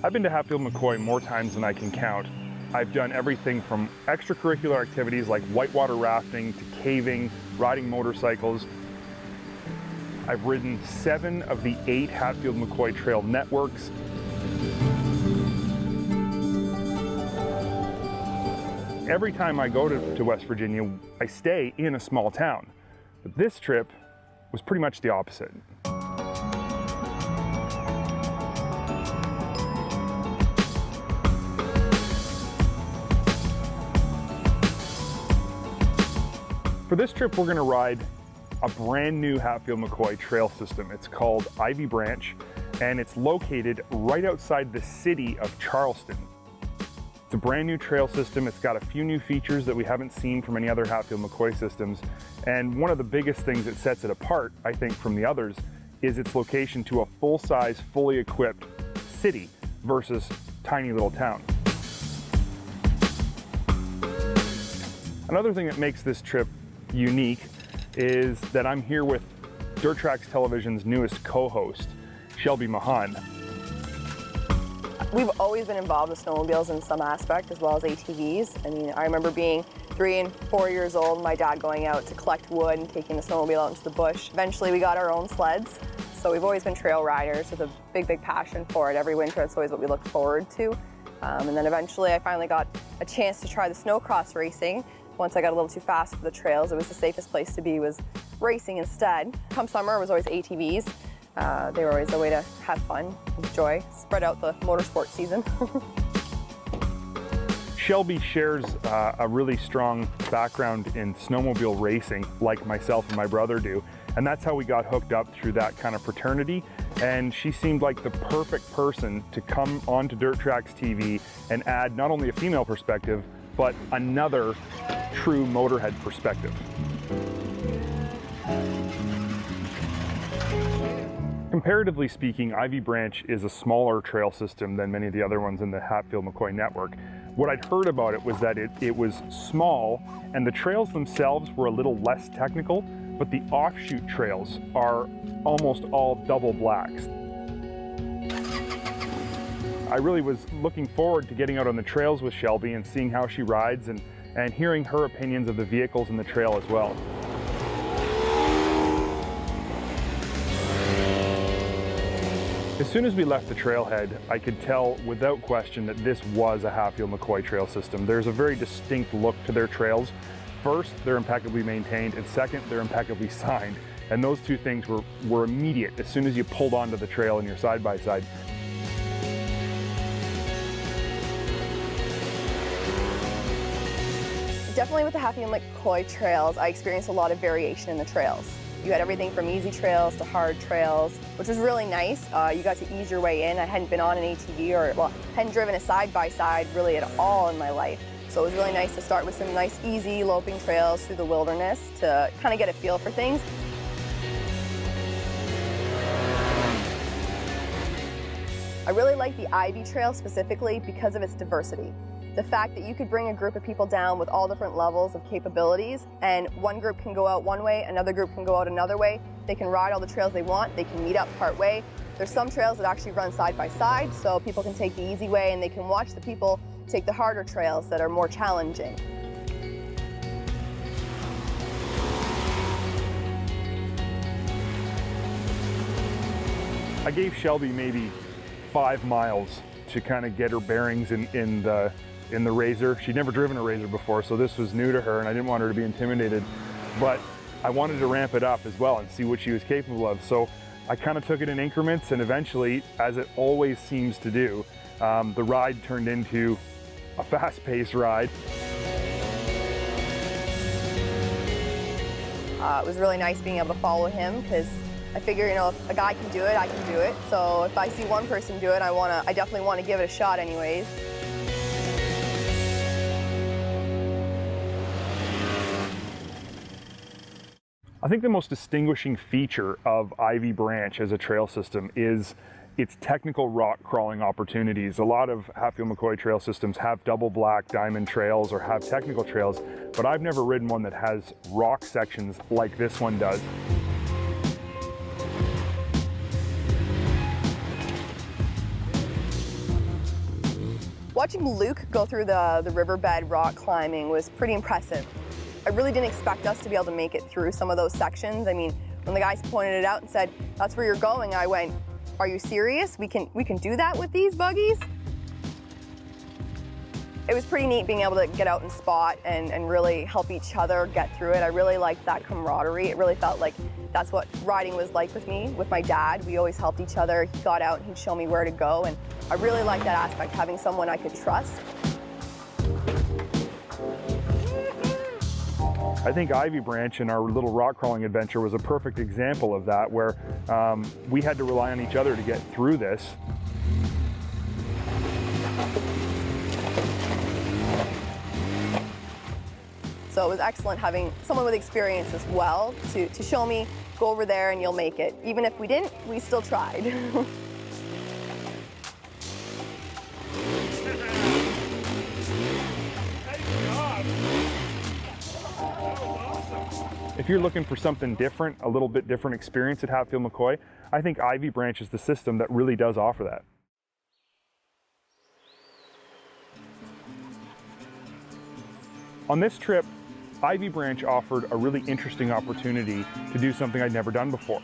I've been to Hatfield McCoy more times than I can count. I've done everything from extracurricular activities like whitewater rafting to caving, riding motorcycles. I've ridden 7 of the 8 Hatfield McCoy Trail networks. Every time I go to West Virginia, I stay in a small town. But this trip was pretty much the opposite. For this trip, we're gonna ride a brand new Hatfield McCoy Trail system. It's called Ivy Branch, and it's located right outside the city of Charleston. It's a brand new trail system. It's got a few new features that we haven't seen from any other Hatfield McCoy systems. And one of the biggest things that sets it apart, I think, from the others is its location to a full-size, fully equipped city versus tiny little town. Another thing that makes this trip unique is that I'm here with DirtTrax Television's newest co-host, Shelby Mahon. We've always been involved with snowmobiles in some aspect, as well as ATVs. I mean, I remember being 3 and 4 years old, my dad going out to collect wood and taking the snowmobile out into the bush. Eventually we got our own sleds, so we've always been trail riders with a big passion for it. Every winter, it's always what we look forward to. And then eventually I finally got a chance to try the snowcross racing. Once I got a little too fast for the trails, it was the safest place to be was racing instead. Come summer, it was always ATVs. They were always a way to have fun, enjoy, spread out the motorsport season. Shelby shares a really strong background in snowmobile racing, like myself and my brother do, and that's how we got hooked up through that kind of fraternity. And she seemed like the perfect person to come onto DirtTrax TV and add not only a female perspective, but another true motorhead perspective. Comparatively speaking, Ivy Branch is a smaller trail system than many of the other ones in the Hatfield McCoy network. What I'd heard about it was that it was small and the trails themselves were a little less technical, but the offshoot trails are almost all double blacks. I really was looking forward to getting out on the trails with Shelby and seeing how she rides and hearing her opinions of the vehicles and the trail as well. As soon as we left the trailhead, I could tell without question that this was a Hatfield McCoy trail system. There's a very distinct look to their trails. First, they're impeccably maintained, and second, they're impeccably signed. And those two things were immediate as soon as you pulled onto the trail and you're side by side. Definitely with the Hatfield McCoy trails, I experienced a lot of variation in the trails. You had everything from easy trails to hard trails, which was really nice. You got to ease your way in. I hadn't been on an ATV hadn't driven a side-by-side really at all in my life. So it was really nice to start with some nice, easy loping trails through the wilderness to kind of get a feel for things. I really like the Ivy Trail specifically because of its diversity. The fact that you could bring a group of people down with all different levels of capabilities, and one group can go out one way, another group can go out another way. They can ride all the trails they want, they can meet up part way. There's some trails that actually run side by side, so people can take the easy way and they can watch the people take the harder trails that are more challenging. I gave Shelby maybe 5 miles to kind of get her bearings in the Razor. She'd never driven a Razor before, so this was new to her and I didn't want her to be intimidated. But I wanted to ramp it up as well and see what she was capable of. So I kind of took it in increments, and eventually, as it always seems to do, the ride turned into a fast-paced ride. It was really nice being able to follow him because I figure, you know, if a guy can do it, I can do it. So if I see one person do it, I definitely want to give it a shot anyways. I think the most distinguishing feature of Ivy Branch as a trail system is its technical rock crawling opportunities. A lot of Hatfield McCoy trail systems have double black diamond trails or have technical trails, but I've never ridden one that has rock sections like this one does. Watching Luke go through the riverbed rock climbing was pretty impressive. I really didn't expect us to be able to make it through some of those sections. I mean, when the guys pointed it out and said, "That's where you're going," I went, "Are you serious? We can do that with these buggies?" It was pretty neat being able to get out and spot and really help each other get through it. I really liked that camaraderie. It really felt like that's what riding was like with me, with my dad. We always helped each other. He got out and he'd show me where to go, and I really liked that aspect, having someone I could trust. I think Ivy Branch and our little rock crawling adventure was a perfect example of that, where we had to rely on each other to get through this. So it was excellent having someone with experience as well to show me, go over there and you'll make it. Even if we didn't, we still tried. If you're looking for something different, a little bit different experience at Hatfield McCoy, I think Ivy Branch is the system that really does offer that. On this trip, Ivy Branch offered a really interesting opportunity to do something I'd never done before.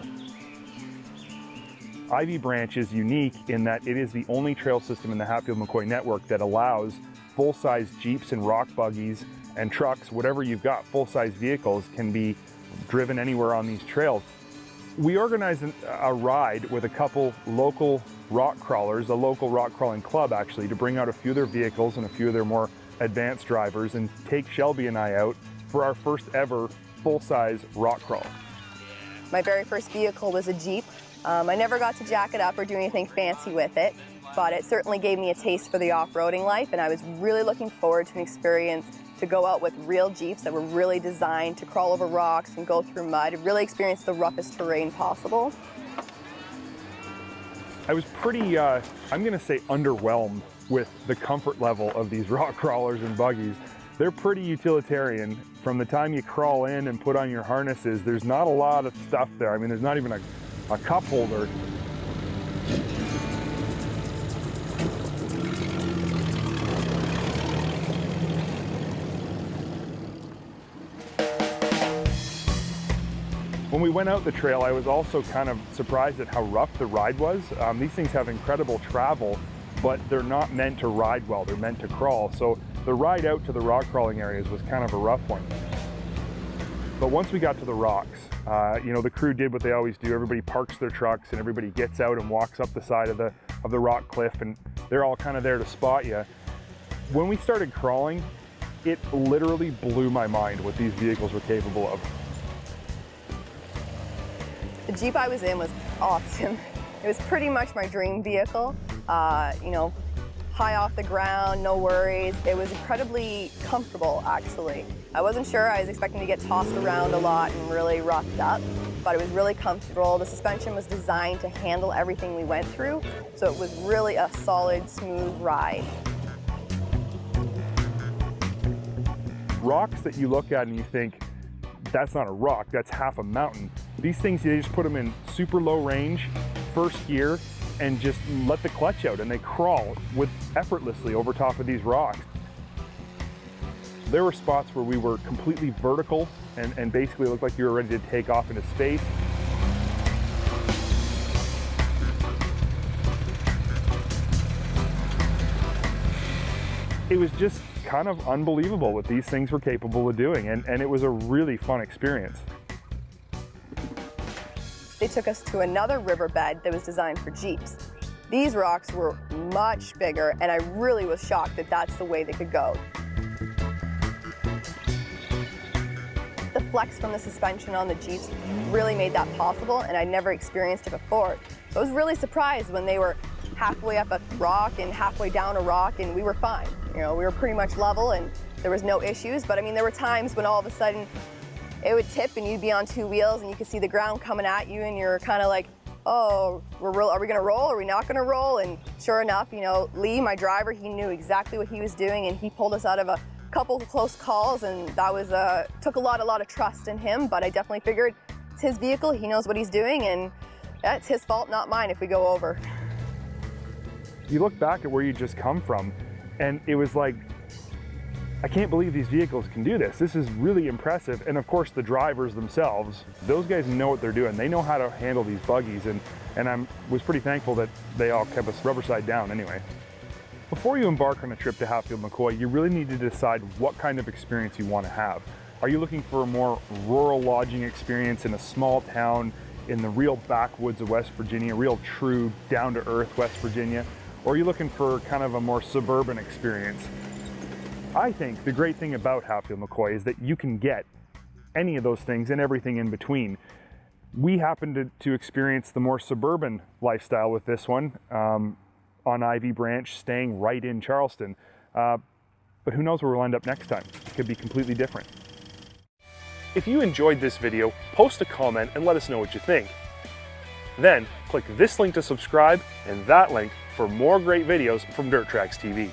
Ivy Branch is unique in that it is the only trail system in the Hatfield McCoy network that allows full-size Jeeps and rock buggies and trucks, whatever you've got, full-size vehicles can be driven anywhere on these trails. We organized a ride with a couple local rock crawlers, a local rock crawling club actually, to bring out a few of their vehicles and a few of their more advanced drivers and take Shelby and I out for our first ever full-size rock crawl. My very first vehicle was a Jeep. I never got to jack it up or do anything fancy with it, but it certainly gave me a taste for the off-roading life, and I was really looking forward to an experience to go out with real Jeeps that were really designed to crawl over rocks and go through mud and really experience the roughest terrain possible. I was pretty, I'm gonna say, underwhelmed with the comfort level of these rock crawlers and buggies. They're pretty utilitarian. From the time you crawl in and put on your harnesses, there's not a lot of stuff there. I mean, there's not even a cup holder. When we went out the trail, I was also kind of surprised at how rough the ride was. These things have incredible travel, but they're not meant to ride well, they're meant to crawl. So the ride out to the rock crawling areas was kind of a rough one. But once we got to the rocks, you know, the crew did what they always do. Everybody parks their trucks and everybody gets out and walks up the side of the rock cliff, and they're all kind of there to spot you. When we started crawling, it literally blew my mind what these vehicles were capable of. The Jeep I was in was awesome. It was pretty much my dream vehicle. You know, high off the ground, no worries. It was incredibly comfortable, actually. I wasn't sure. I was expecting to get tossed around a lot and really roughed up, but it was really comfortable. The suspension was designed to handle everything we went through, so it was really a solid, smooth ride. Rocks that you look at and you think, that's not a rock, that's half a mountain. These things, they just put them in super low range, first gear, and just let the clutch out, and they crawl effortlessly over top of these rocks. There were spots where we were completely vertical and basically looked like you were ready to take off into space. It was just kind of unbelievable what these things were capable of doing, and it was a really fun experience. They took us to another riverbed that was designed for Jeeps. These rocks were much bigger, and I really was shocked that that's the way they could go. The flex from the suspension on the Jeeps really made that possible, and I'd never experienced it before. So I was really surprised when they were halfway up a rock and halfway down a rock, and we were fine. You know, we were pretty much level and there was no issues, but I mean, there were times when all of a sudden it would tip and you'd be on two wheels and you could see the ground coming at you, and you're kind of like, oh, are we gonna roll? Are we not gonna roll? And sure enough, you know, Lee, my driver, he knew exactly what he was doing, and he pulled us out of a couple of close calls, and that was took a lot of trust in him, but I definitely figured it's his vehicle, he knows what he's doing, and yeah, it's his fault, not mine, if we go over. You look back at where you just come from, And it was like, I can't believe these vehicles can do this. This is really impressive. And of course the drivers themselves, those guys know what they're doing. They know how to handle these buggies, and I was pretty thankful that they all kept us rubber side down anyway. Before you embark on a trip to Hatfield McCoy, you really need to decide what kind of experience you want to have. Are you looking for a more rural lodging experience in a small town in the real backwoods of West Virginia, real true down-to-earth West Virginia? Or are you looking for kind of a more suburban experience? I think the great thing about Hatfield McCoy is that you can get any of those things and everything in between. We happened to experience the more suburban lifestyle with this one on Ivy Branch, staying right in Charleston. But who knows where we'll end up next time? It could be completely different. If you enjoyed this video, post a comment and let us know what you think. Then click this link to subscribe and that link for more great videos from DirtTrax TV.